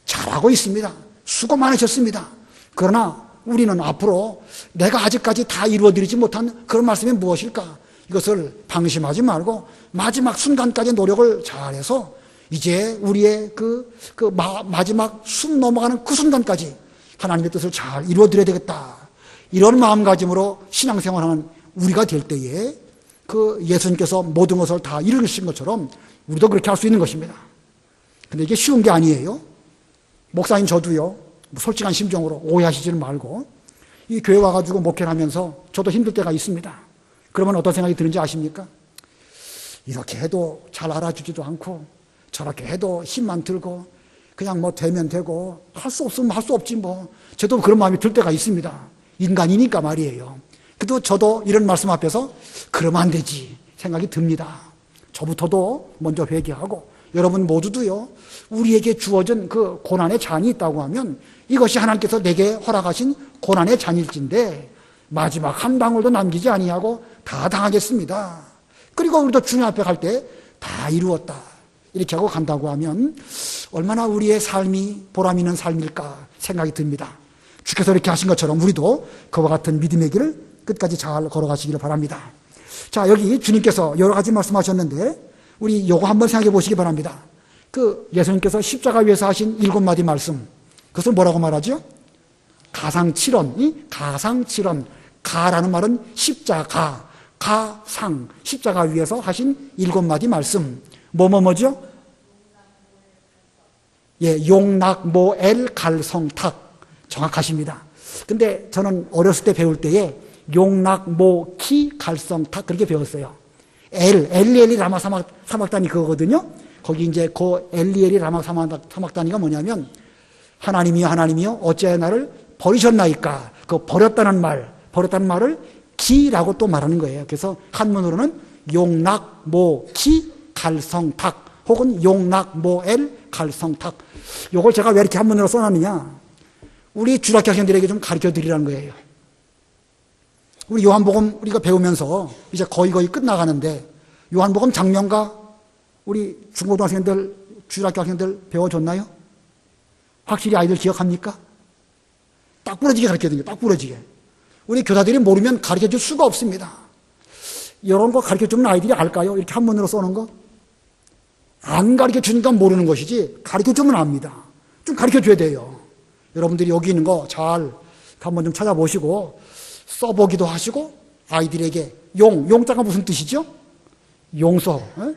잘하고 있습니다. 수고 많으셨습니다. 그러나 우리는 앞으로 내가 아직까지 다 이루어드리지 못한 그런 말씀이 무엇일까? 이것을 방심하지 말고 마지막 순간까지 노력을 잘해서 이제 우리의 마지막 숨 넘어가는 그 순간까지 하나님의 뜻을 잘 이루어드려야 되겠다. 이런 마음가짐으로 신앙생활하는 우리가 될 때에 그 예수님께서 모든 것을 다 이루신 것처럼 우리도 그렇게 할 수 있는 것입니다. 근데 이게 쉬운 게 아니에요. 목사인 저도요, 솔직한 심정으로 오해하시지는 말고, 이 교회 와가지고 목회를 하면서 저도 힘들 때가 있습니다. 그러면 어떤 생각이 드는지 아십니까? 이렇게 해도 잘 알아주지도 않고, 저렇게 해도 힘만 들고, 그냥 뭐 되면 되고, 할 수 없으면 할 수 없지 뭐. 저도 그런 마음이 들 때가 있습니다. 인간이니까 말이에요. 그래도 저도 이런 말씀 앞에서 그러면 안 되지 생각이 듭니다. 저부터도 먼저 회개하고, 여러분 모두도요, 우리에게 주어진 그 고난의 잔이 있다고 하면 이것이 하나님께서 내게 허락하신 고난의 잔일진데 마지막 한 방울도 남기지 아니하고 다 당하겠습니다. 그리고 우리도 주님 앞에 갈 때 다 이루었다 이렇게 하고 간다고 하면 얼마나 우리의 삶이 보람 있는 삶일까 생각이 듭니다. 주께서 이렇게 하신 것처럼 우리도 그와 같은 믿음의 길을 끝까지 잘 걸어가시기를 바랍니다. 자, 여기 주님께서 여러 가지 말씀하셨는데 우리 요거 한번 생각해 보시기 바랍니다. 그 예수님께서 십자가 위에서 하신 7마디 말씀, 그것을 뭐라고 말하죠? 가상칠언. 가상칠언. 가라는 말은 십자가, 가상, 십자가 위에서 하신 7마디 말씀. 뭐죠? 예, 용낙모엘 갈성탁. 정확하십니다. 근데 저는 어렸을 때 배울 때에 용낙모키 갈성탁 그렇게 배웠어요. 엘리엘이 라마 사막단이 그거거든요. 거기 이제 그 엘리엘이 라마 사막단이가 뭐냐면 하나님이여 하나님이여 어찌하여 나를 버리셨나이까. 그 버렸다는 말을 기라고 또 말하는 거예요. 그래서 한문으로는 용낙모키 갈성탁 혹은 용낙모엘 갈성탁. 요걸 제가 왜 이렇게 한문으로 써놨느냐, 우리 주일학교 학생들에게 좀 가르쳐 드리라는 거예요. 우리 요한복음 우리가 배우면서 이제 거의 끝나가는데 요한복음 장면가 우리 중고등학생들, 주일학교 학생들 배워줬나요? 확실히 아이들 기억합니까? 딱 부러지게 가르쳐드려요. 딱 부러지게. 우리 교사들이 모르면 가르쳐줄 수가 없습니다. 이런 거 가르쳐주는 아이들이 알까요? 이렇게 한문으로 써놓은 거? 안 가르쳐주니까 모르는 것이지 가르쳐주면 압니다. 좀 가르쳐줘야 돼요. 여러분들이 여기 있는 거 잘 한번 좀 찾아보시고 써보기도 하시고 아이들에게 용자가 무슨 뜻이죠? 용서. 에?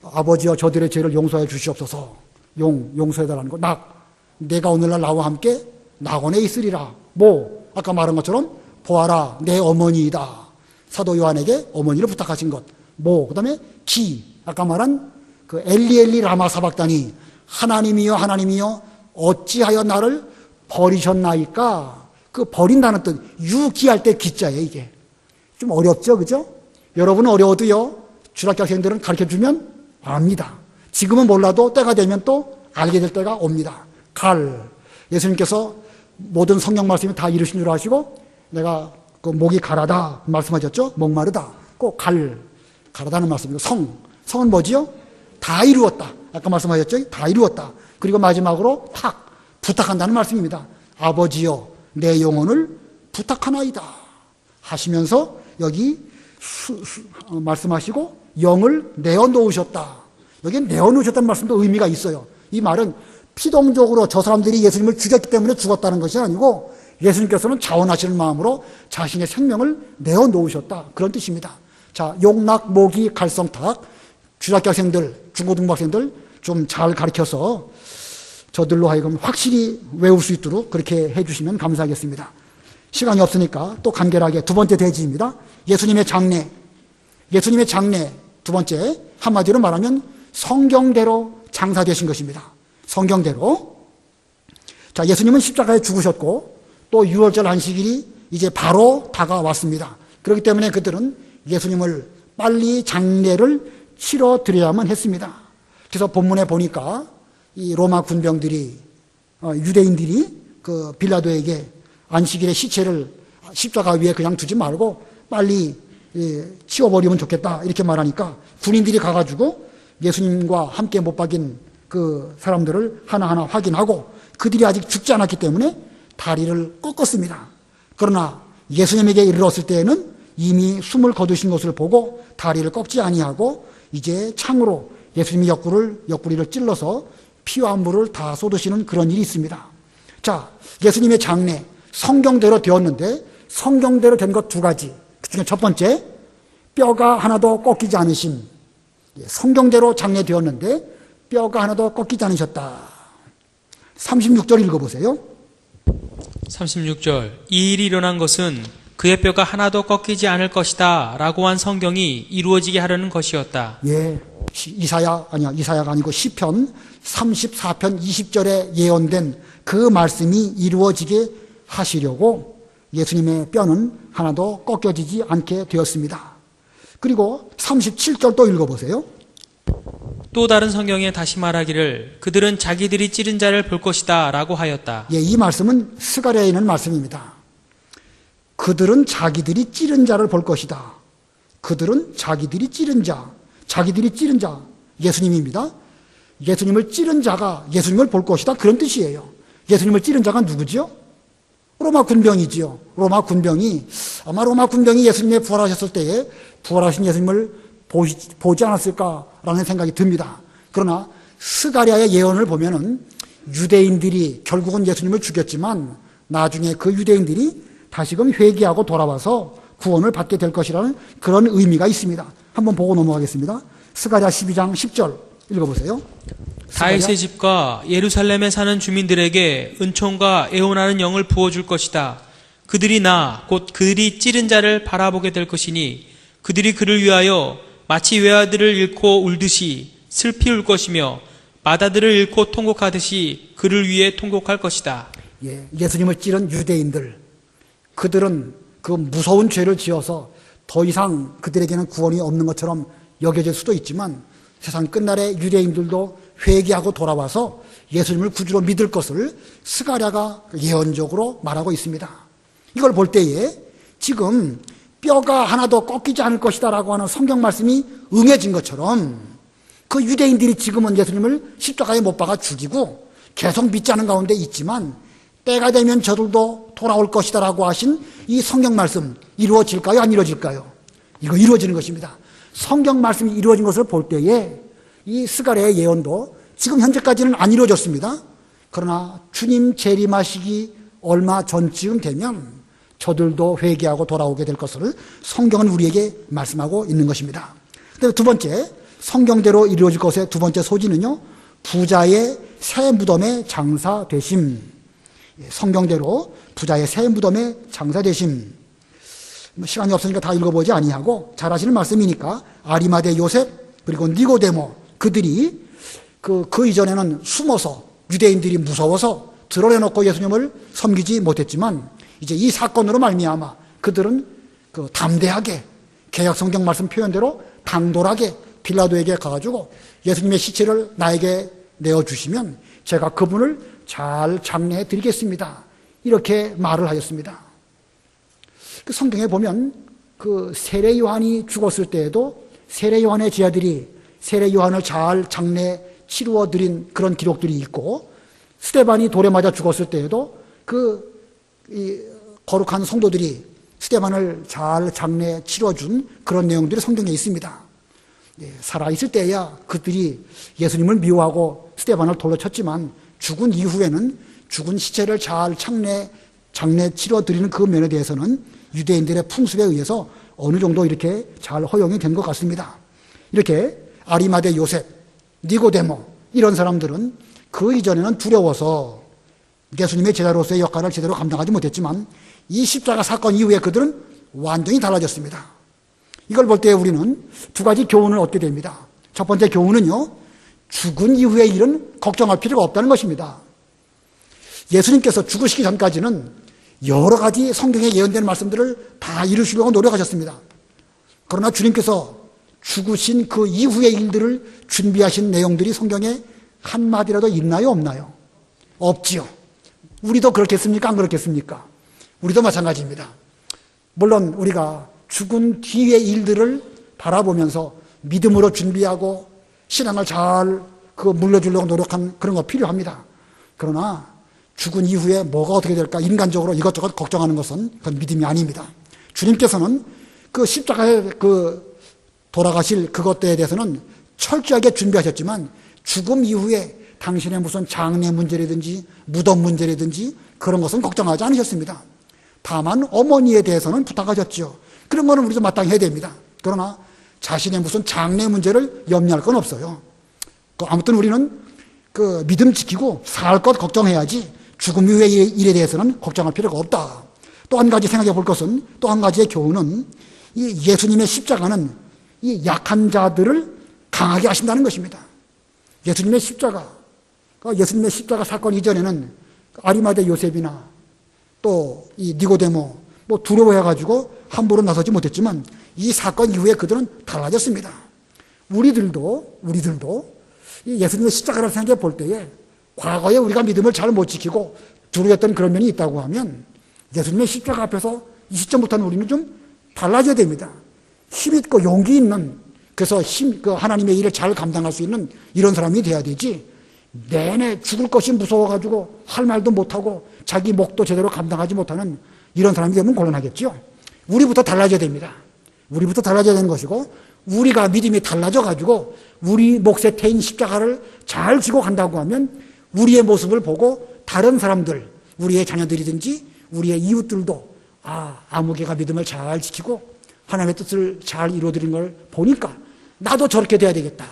아버지여 저들의 죄를 용서해 주시옵소서. 용서해달라는 거. 내가 오늘날 나와 함께 낙원에 있으리라. 아까 말한 것처럼 보아라 내 어머니이다. 사도 요한에게 어머니를 부탁하신 것. 그 다음에 아까 말한 그 엘리엘리 라마 사박단이 하나님이여 하나님이여 어찌하여 나를 버리셨나이까. 그 버린다는 뜻, 유기할 때 기자예요. 이게 좀 어렵죠, 그죠? 여러분은 어려워도요, 주일학교 학생들은 가르쳐주면 압니다. 지금은 몰라도 때가 되면 또 알게 될 때가 옵니다. 예수님께서 모든 성경 말씀이 다 이루신 줄 아시고 내가 그 목이 가라다 말씀하셨죠? 목마르다. 꼭 가라다는 말씀이고 성은 뭐지요? 다 이루었다. 아까 말씀하셨죠? 다 이루었다. 그리고 마지막으로 부탁한다는 말씀입니다. 아버지여 내 영혼을 부탁하나이다 하시면서 여기 말씀하시고 영을 내어놓으셨다. 여기 내어놓으셨다는 말씀도 의미가 있어요. 이 말은 피동적으로 저 사람들이 예수님을 죽였기 때문에 죽었다는 것이 아니고 예수님께서는 자원하시는 마음으로 자신의 생명을 내어놓으셨다. 그런 뜻입니다. 자, 용낙, 모기, 갈성탁 주일학교 학생들, 중고등부 학생들 좀 잘 가르쳐서 저들로 하여금 확실히 외울 수 있도록 그렇게 해주시면 감사하겠습니다. 시간이 없으니까 또 간결하게 두 번째 대지입니다. 예수님의 장례. 예수님의 장례 두 번째, 한마디로 말하면 성경대로 장사되신 것입니다. 성경대로. 자, 예수님은 십자가에 죽으셨고 또 6월절 안식일이 이제 바로 다가왔습니다. 그렇기 때문에 그들은 예수님을 빨리 장례를 치러드려야만 했습니다. 그래서 본문에 보니까 이 로마 군병들이 유대인들이 그 빌라도에게 안식일에 시체를 십자가 위에 그냥 두지 말고 빨리 치워버리면 좋겠다 이렇게 말하니까 군인들이 가가지고 예수님과 함께 못 박인 그 사람들을 하나하나 확인하고 그들이 아직 죽지 않았기 때문에 다리를 꺾었습니다. 그러나 예수님에게 이르렀을 때에는 이미 숨을 거두신 것을 보고 다리를 꺾지 아니하고 이제 창으로 예수님이 옆구리를 찔러서 피와 물을 다 쏟으시는 그런 일이 있습니다. 자, 예수님의 장례 성경대로 되었는데 성경대로 된 것 두 가지. 그 중에 첫 번째, 뼈가 하나도 꺾이지 않으심. 성경대로 장례되었는데 뼈가 하나도 꺾이지 않으셨다. 36절 읽어보세요. 36절. 이 일이 일어난 것은 그의 뼈가 하나도 꺾이지 않을 것이다 라고 한 성경이 이루어지게 하려는 것이었다. 예, 이사야가 아니고 시편 34편 20절에 예언된 그 말씀이 이루어지게 하시려고 예수님의 뼈는 하나도 꺾여지지 않게 되었습니다. 그리고 37절 또 읽어보세요. 또 다른 성경에 다시 말하기를 그들은 자기들이 찌른 자를 볼 것이다 라고 하였다. 예, 이 말씀은 스가랴에 있는 말씀입니다. 그들은 자기들이 찌른 자를 볼 것이다. 그들은 자기들이 찌른 자, 예수님입니다. 예수님을 찌른 자가 예수님을 볼 것이다. 그런 뜻이에요. 예수님을 찌른 자가 누구죠? 로마 군병이지요. 로마 군병이 예수님이 부활하셨을 때에 부활하신 예수님을 보지 않았을까라는 생각이 듭니다. 그러나 스가랴의 예언을 보면은 유대인들이 결국은 예수님을 죽였지만 나중에 그 유대인들이 다시금 회개하고 돌아와서 구원을 받게 될 것이라는 그런 의미가 있습니다. 한번 보고 넘어가겠습니다. 스가랴 12장 10절 읽어보세요. 다윗의 집과 예루살렘에 사는 주민들에게 은총과 애원하는 영을 부어줄 것이다. 그들이 곧 그들이 찌른 자를 바라보게 될 것이니 그들이 그를 위하여 마치 외아들을 잃고 울듯이 슬피 울 것이며 맏아들을 잃고 통곡하듯이 그를 위해 통곡할 것이다. 예, 예수님을 찌른 유대인들, 그들은 그 무서운 죄를 지어서 더 이상 그들에게는 구원이 없는 것처럼 여겨질 수도 있지만 세상 끝날에 유대인들도 회개하고 돌아와서 예수님을 구주로 믿을 것을 스가랴가 예언적으로 말하고 있습니다. 이걸 볼 때에 지금 뼈가 하나도 꺾이지 않을 것이다 라고 하는 성경 말씀이 응해진 것처럼 그 유대인들이 지금은 예수님을 십자가에 못 박아 죽이고 계속 믿지 않은 가운데 있지만 때가 되면 저들도 돌아올 것이다 라고 하신 이 성경 말씀 이루어질까요? 안 이루어질까요? 이거 이루어지는 것입니다. 성경 말씀이 이루어진 것을 볼 때에 이 스가랴의 예언도 지금 현재까지는 안 이루어졌습니다. 그러나 주님 재림하시기 얼마 전쯤 되면 저들도 회개하고 돌아오게 될 것을 성경은 우리에게 말씀하고 있는 것입니다. 그다음에 두 번째, 성경대로 이루어질 것의 두 번째 소지는요, 부자의 새 무덤의 장사 되심. 성경대로 부자의 새 무덤의 장사 되심. 시간이 없으니까 다 읽어보지 아니하고 잘 아시는 말씀이니까 아리마대 요셉 그리고 니고데모 그들이 그 이전에는 숨어서 유대인들이 무서워서 드러내놓고 예수님을 섬기지 못했지만 이제 이 사건으로 말미암아 그들은 그 담대하게 개역 성경 말씀 표현대로 당돌하게 빌라도에게 가가지고 예수님의 시체를 나에게 내어주시면 제가 그분을 잘 장례해 드리겠습니다. 이렇게 말을 하였습니다. 그 성경에 보면 그 세례 요한이 죽었을 때에도 세례 요한의 제자들이 세례 요한을 잘 장례 치루어 드린 그런 기록들이 있고 스데반이 돌에 맞아 죽었을 때에도 이 거룩한 성도들이 스데반을 잘 장례 치러준 그런 내용들이 성경에 있습니다. 살아있을 때야 그들이 예수님을 미워하고 스데반을 돌로 쳤지만 죽은 이후에는 죽은 시체를 잘 장례 치러 드리는 그 면에 대해서는 유대인들의 풍습에 의해서 어느 정도 이렇게 잘 허용이 된 것 같습니다. 이렇게 아리마대 요셉, 니고데모 이런 사람들은 그 이전에는 두려워서 예수님의 제자로서의 역할을 제대로 감당하지 못했지만 이 십자가 사건 이후에 그들은 완전히 달라졌습니다. 이걸 볼 때 우리는 두 가지 교훈을 얻게 됩니다. 첫 번째 교훈은요, 죽은 이후의 일은 걱정할 필요가 없다는 것입니다. 예수님께서 죽으시기 전까지는 여러 가지 성경에 예언되는 말씀들을 다 이루시려고 노력하셨습니다. 그러나 주님께서 죽으신 그 이후의 일들을 준비하신 내용들이 성경에 한마디라도 있나요? 없나요? 없지요. 우리도 그렇겠습니까? 안 그렇겠습니까? 우리도 마찬가지입니다. 물론 우리가 죽은 뒤의 일들을 바라보면서 믿음으로 준비하고 신앙을 잘 물려주려고 노력한 그런 거 필요합니다. 그러나 죽은 이후에 뭐가 어떻게 될까 인간적으로 이것저것 걱정하는 것은 그건 믿음이 아닙니다. 주님께서는 그 십자가에 돌아가실 그것에 대해서는 철저하게 준비하셨지만 죽음 이후에 당신의 무슨 장례 문제라든지 무덤 문제라든지 그런 것은 걱정하지 않으셨습니다. 다만 어머니에 대해서는 부탁하셨죠. 그런 거는 우리도 마땅히 해야 됩니다. 그러나 자신의 무슨 장례 문제를 염려할 건 없어요. 아무튼 우리는 그 믿음 지키고 살 것 걱정해야지 죽음 이후의 일에 대해서는 걱정할 필요가 없다. 또 한 가지 생각해 볼 것은, 또 한 가지의 교훈은 이 예수님의 십자가는 이 약한 자들을 강하게 하신다는 것입니다. 예수님의 십자가 사건 이전에는 아리마대 요셉이나 또 이 니고데모 뭐 두려워해가지고 함부로 나서지 못했지만 이 사건 이후에 그들은 달라졌습니다. 우리들도 이 예수님의 십자가를 생각해 볼 때에 과거에 우리가 믿음을 잘 못 지키고 두려웠던 그런 면이 있다고 하면 예수님의 십자가 앞에서 이 시점부터는 우리는 좀 달라져야 됩니다. 힘있고 용기 있는, 그래서 하나님의 일을 잘 감당할 수 있는 이런 사람이 돼야 되지, 내내 죽을 것이 무서워가지고 할 말도 못하고 자기 목도 제대로 감당하지 못하는 이런 사람이 되면 곤란하겠죠. 우리부터 달라져야 됩니다. 우리부터 달라져야 되는 것이고, 우리가 믿음이 달라져가지고 우리 몫에 태인 십자가를 잘 지고 간다고 하면 우리의 모습을 보고 다른 사람들, 우리의 자녀들이든지 우리의 이웃들도 아무개가 믿음을 잘 지키고 하나님의 뜻을 잘 이루어드린 걸 보니까 나도 저렇게 돼야 되겠다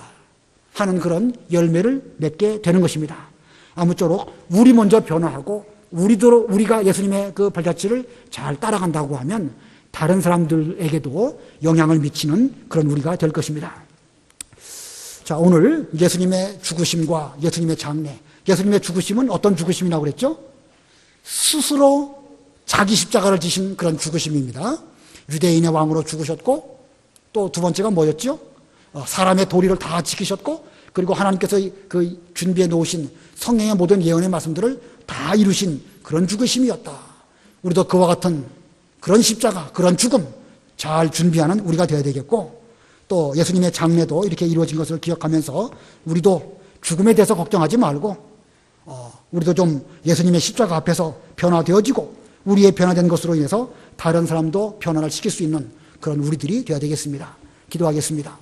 하는 그런 열매를 맺게 되는 것입니다. 아무쪼록 우리 먼저 변화하고 우리가 예수님의 그 발자취를 잘 따라간다고 하면 다른 사람들에게도 영향을 미치는 그런 우리가 될 것입니다. 자, 오늘 예수님의 죽으심과 예수님의 장례, 예수님의 죽으심은 어떤 죽으심이라고 그랬죠? 스스로 자기 십자가를 지신 그런 죽으심입니다. 유대인의 왕으로 죽으셨고, 또 두 번째가 뭐였죠? 사람의 도리를 다 지키셨고, 그리고 하나님께서 그 준비해 놓으신 성령의 모든 예언의 말씀들을 다 이루신 그런 죽으심이었다. 우리도 그와 같은 그런 십자가, 그런 죽음 잘 준비하는 우리가 되어야 되겠고, 또 예수님의 장례도 이렇게 이루어진 것을 기억하면서 우리도 죽음에 대해서 걱정하지 말고 우리도 좀 예수님의 십자가 앞에서 변화되어지고 우리의 변화된 것으로 인해서 다른 사람도 변화를 시킬 수 있는 그런 우리들이 되어야 되겠습니다. 기도하겠습니다.